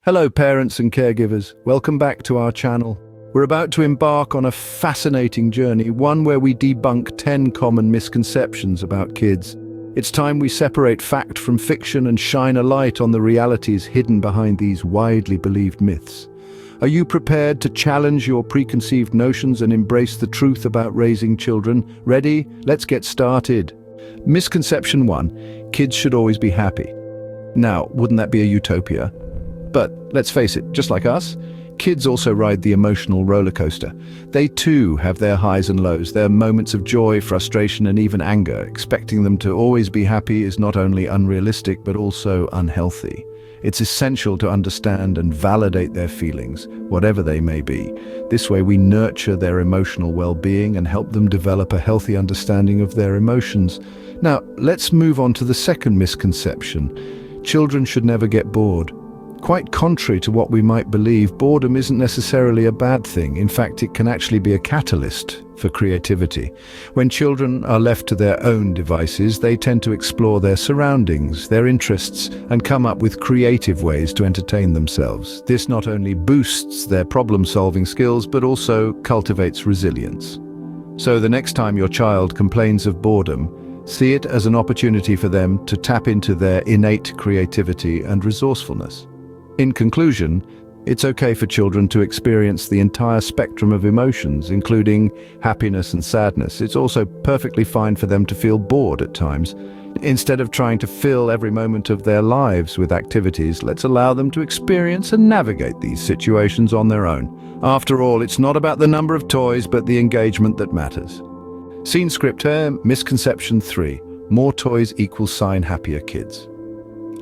Hello parents and caregivers, welcome back to our channel. We're about to embark on a fascinating journey, one where we debunk 10 common misconceptions about kids. It's time we separate fact from fiction and shine a light on the realities hidden behind these widely believed myths. Are you prepared to challenge your preconceived notions and embrace the truth about raising children? Ready? Let's get started. Misconception 1. Kids should always be happy. Now, wouldn't that be a utopia? But let's face it, just like us, kids also ride the emotional roller coaster. They too have their highs and lows, their moments of joy, frustration, and even anger. Expecting them to always be happy is not only unrealistic, but also unhealthy. It's essential to understand and validate their feelings, whatever they may be. This way we nurture their emotional well-being and help them develop a healthy understanding of their emotions. Now, let's move on to the second misconception. Children should never get bored. Quite contrary to what we might believe, boredom isn't necessarily a bad thing. In fact, it can actually be a catalyst for creativity. When children are left to their own devices, they tend to explore their surroundings, their interests, and come up with creative ways to entertain themselves. This not only boosts their problem-solving skills, but also cultivates resilience. So the next time your child complains of boredom, see it as an opportunity for them to tap into their innate creativity and resourcefulness. In conclusion, it's okay for children to experience the entire spectrum of emotions, including happiness and sadness. It's also perfectly fine for them to feel bored at times. Instead of trying to fill every moment of their lives with activities, let's allow them to experience and navigate these situations on their own. After all, it's not about the number of toys, but the engagement that matters. Scene script here, misconception 3. More toys equals sign happier kids.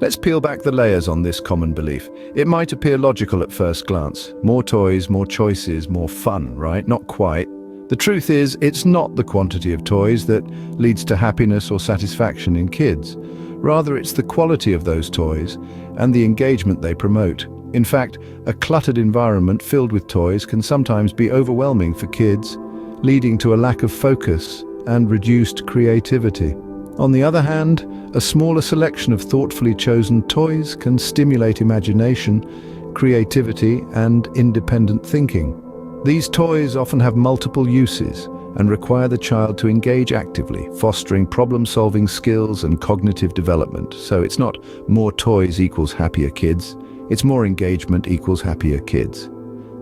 Let's peel back the layers on this common belief. It might appear logical at first glance. More toys, more choices, more fun, right? Not quite. The truth is, it's not the quantity of toys that leads to happiness or satisfaction in kids. Rather, it's the quality of those toys and the engagement they promote. In fact, a cluttered environment filled with toys can sometimes be overwhelming for kids, leading to a lack of focus and reduced creativity. On the other hand, a smaller selection of thoughtfully chosen toys can stimulate imagination, creativity, and independent thinking. These toys often have multiple uses and require the child to engage actively, fostering problem-solving skills and cognitive development. So it's not more toys equals happier kids, it's more engagement equals happier kids.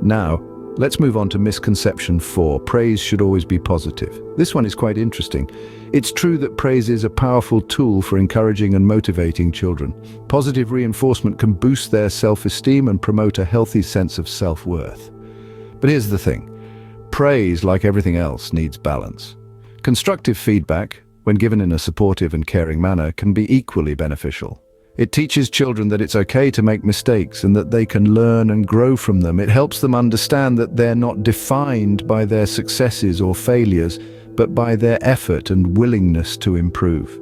Now, let's move on to misconception 4. Praise should always be positive. This one is quite interesting. It's true that praise is a powerful tool for encouraging and motivating children. Positive reinforcement can boost their self-esteem and promote a healthy sense of self-worth. But here's the thing. Praise, like everything else, needs balance. Constructive feedback, when given in a supportive and caring manner, can be equally beneficial. It teaches children that it's okay to make mistakes and that they can learn and grow from them. It helps them understand that they're not defined by their successes or failures, but by their effort and willingness to improve.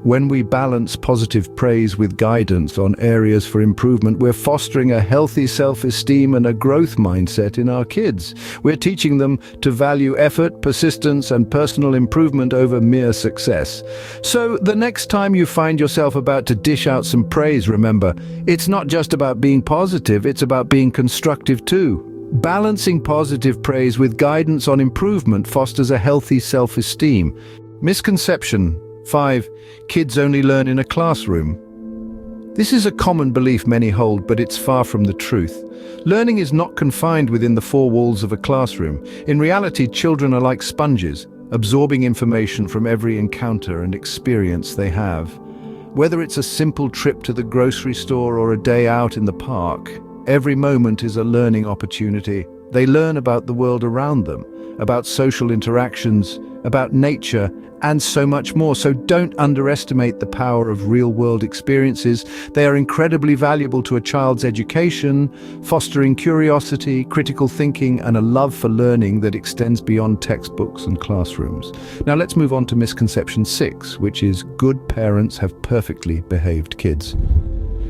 When we balance positive praise with guidance on areas for improvement, we're fostering a healthy self-esteem and a growth mindset in our kids. We're teaching them to value effort, persistence, and personal improvement over mere success. So the next time you find yourself about to dish out some praise, remember, it's not just about being positive, it's about being constructive too. Balancing positive praise with guidance on improvement fosters a healthy self-esteem. Misconception 5. Kids only learn in a classroom. This is a common belief many hold, but it's far from the truth. Learning is not confined within the four walls of a classroom. In reality, children are like sponges, absorbing information from every encounter and experience they have. Whether it's a simple trip to the grocery store or a day out in the park, every moment is a learning opportunity. They learn about the world around them, about social interactions, about nature, and so much more. So don't underestimate the power of real-world experiences. They are incredibly valuable to a child's education, fostering curiosity, critical thinking, and a love for learning that extends beyond textbooks and classrooms. Now let's move on to misconception 6, which is good parents have perfectly behaved kids.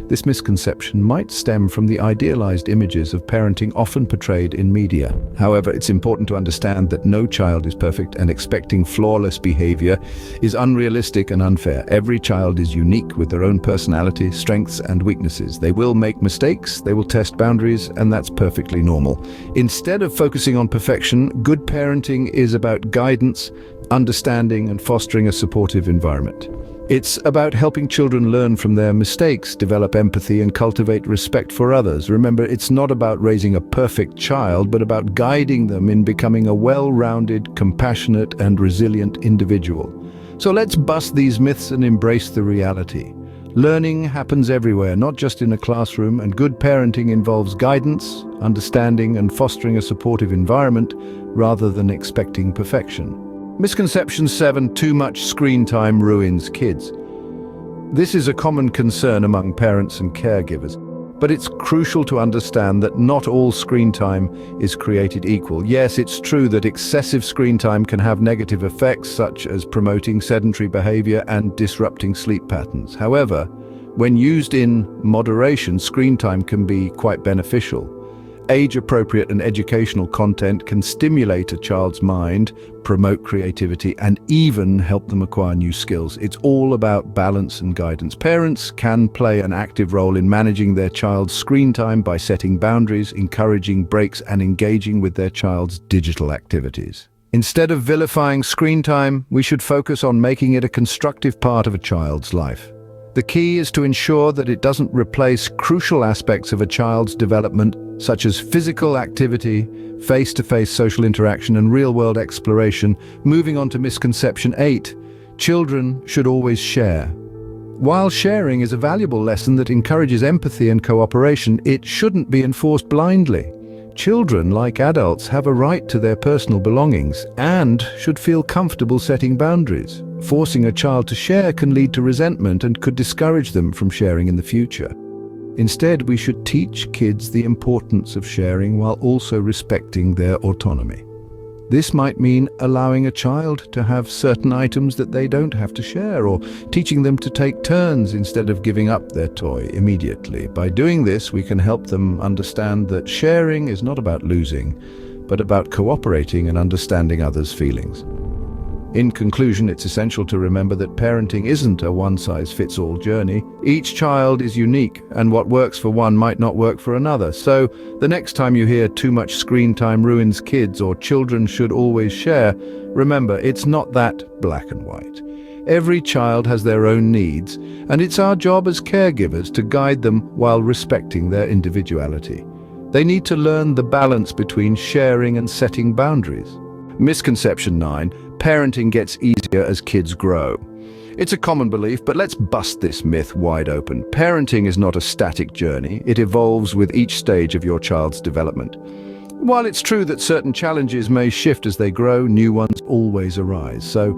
This misconception might stem from the idealized images of parenting often portrayed in media. However, it's important to understand that no child is perfect, and expecting flawless behavior is unrealistic and unfair. Every child is unique with their own personality, strengths, and weaknesses. They will make mistakes, they will test boundaries, and that's perfectly normal. Instead of focusing on perfection, good parenting is about guidance, understanding, and fostering a supportive environment. It's about helping children learn from their mistakes, develop empathy, and cultivate respect for others. Remember, it's not about raising a perfect child, but about guiding them in becoming a well-rounded, compassionate, and resilient individual. So let's bust these myths and embrace the reality. Learning happens everywhere, not just in a classroom, and good parenting involves guidance, understanding, and fostering a supportive environment rather than expecting perfection. Misconception 7: too much screen time ruins kids. This is a common concern among parents and caregivers, but it's crucial to understand that not all screen time is created equal. Yes, it's true that excessive screen time can have negative effects, such as promoting sedentary behavior and disrupting sleep patterns. However, when used in moderation, screen time can be quite beneficial. Age-appropriate and educational content can stimulate a child's mind, promote creativity, and even help them acquire new skills. It's all about balance and guidance. Parents can play an active role in managing their child's screen time by setting boundaries, encouraging breaks, and engaging with their child's digital activities. Instead of vilifying screen time, we should focus on making it a constructive part of a child's life. The key is to ensure that it doesn't replace crucial aspects of a child's development, such as physical activity, face-to-face social interaction, and real-world exploration. Moving on to misconception 8, children should always share. While sharing is a valuable lesson that encourages empathy and cooperation, it shouldn't be enforced blindly. Children, like adults, have a right to their personal belongings and should feel comfortable setting boundaries. Forcing a child to share can lead to resentment and could discourage them from sharing in the future. Instead, we should teach kids the importance of sharing while also respecting their autonomy. This might mean allowing a child to have certain items that they don't have to share, or teaching them to take turns instead of giving up their toy immediately. By doing this, we can help them understand that sharing is not about losing, but about cooperating and understanding others' feelings. In conclusion, it's essential to remember that parenting isn't a one-size-fits-all journey. Each child is unique, and what works for one might not work for another. So, the next time you hear too much screen time ruins kids or children should always share, remember, it's not that black and white. Every child has their own needs, and it's our job as caregivers to guide them while respecting their individuality. They need to learn the balance between sharing and setting boundaries. Misconception 9: parenting gets easier as kids grow. It's a common belief, but let's bust this myth wide open. Parenting is not a static journey. It evolves with each stage of your child's development. While it's true that certain challenges may shift as they grow, new ones always arise. So,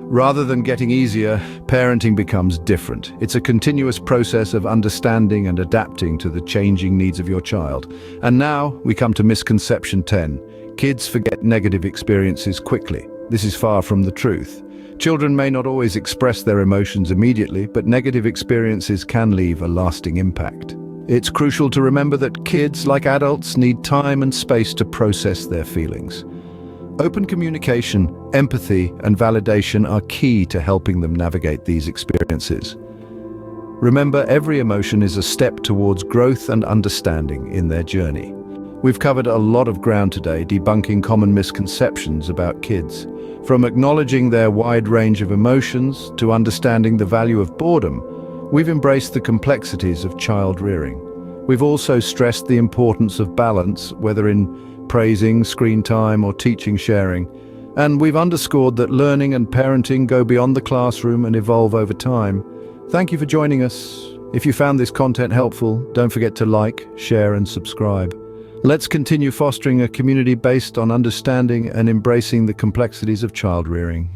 rather than getting easier, parenting becomes different. It's a continuous process of understanding and adapting to the changing needs of your child. And now we come to misconception 10. Kids forget negative experiences quickly. This is far from the truth. Children may not always express their emotions immediately, but negative experiences can leave a lasting impact. It's crucial to remember that kids, like adults, need time and space to process their feelings. Open communication, empathy, and validation are key to helping them navigate these experiences. Remember, every emotion is a step towards growth and understanding in their journey. We've covered a lot of ground today, debunking common misconceptions about kids. From acknowledging their wide range of emotions to understanding the value of boredom, we've embraced the complexities of child rearing. We've also stressed the importance of balance, whether in praising screen time or teaching sharing. And we've underscored that learning and parenting go beyond the classroom and evolve over time. Thank you for joining us. If you found this content helpful, don't forget to like, share, and subscribe. Let's continue fostering a community based on understanding and embracing the complexities of child rearing.